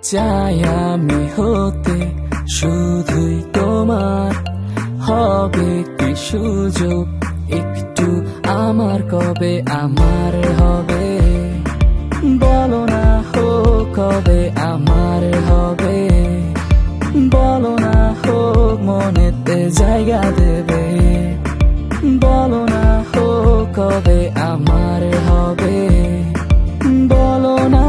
চাই আমি হতে শুধুই তোমার, হবে কি সুযোগ একটু আমার, কবে আমার হবে বলো না, হোক কবে আমার হবে বলো না, হোক মনেতে জায়গা দেবে বলো না, হোক কবে আমার হবে বলো না।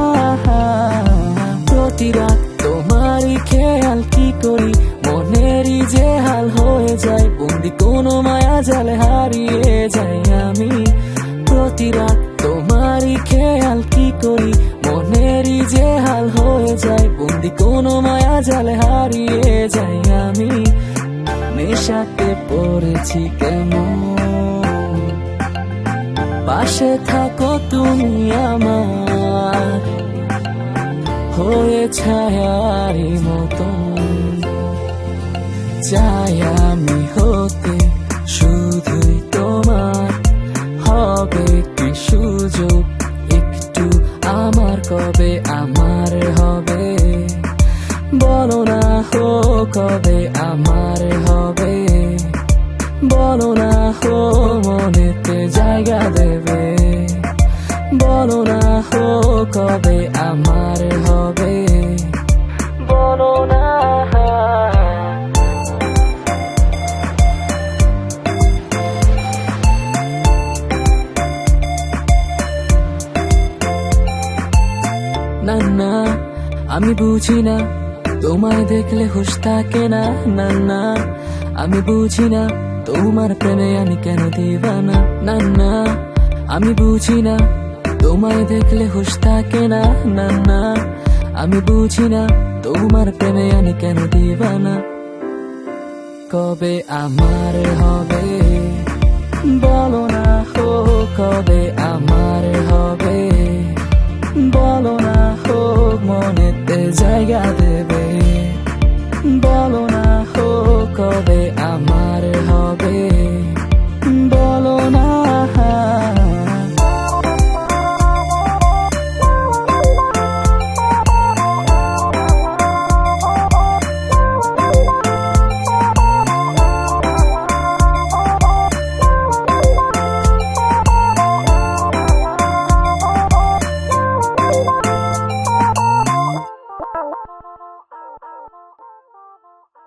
প্রতি রাত তোমারই খেয়াল কি করি, মনেরই যে হাল হয়ে যায়, বন্দি কোনো মায়া জালে হারিয়ে যাই আমি। প্রতি রাত তোমারই খেয়াল কি করি, মনেরই যে হাল হয়ে যায়, বন্দি কোনো মায়া জালে হারিয়ে যাই আমি। নেশাতে পড়েছি কেমন, পাশে থাকো তুমি আমার, হয়ে ছায়ারই মতন। চাই আমি হতে শুধুই তোমার, হবে কি সুযোগ একটু আমার, কবে আমার হবে বলো না, হো কবে আমার হবে বলো না, হো মনেতে জায়গা দেবে বলো না, হো কবে আমার হবে বলো না। না না আমি বুঝি না, তোমায় দেখলে হুঁশ থাকে না। না না আমি বুঝি না, তোমার প্রেমে আমি কেন দিবানা। না না আমি বুঝি না, তোমায় দেখলে হুঁশ থাকে না। না না আমি বুঝি না, তোমার প্রেমে আমি কেন দিবানা। কবে আমার হবে বলো না, হো কবে আমার হবে বলো না, হোক মনেতে জায়গা দেবে বলো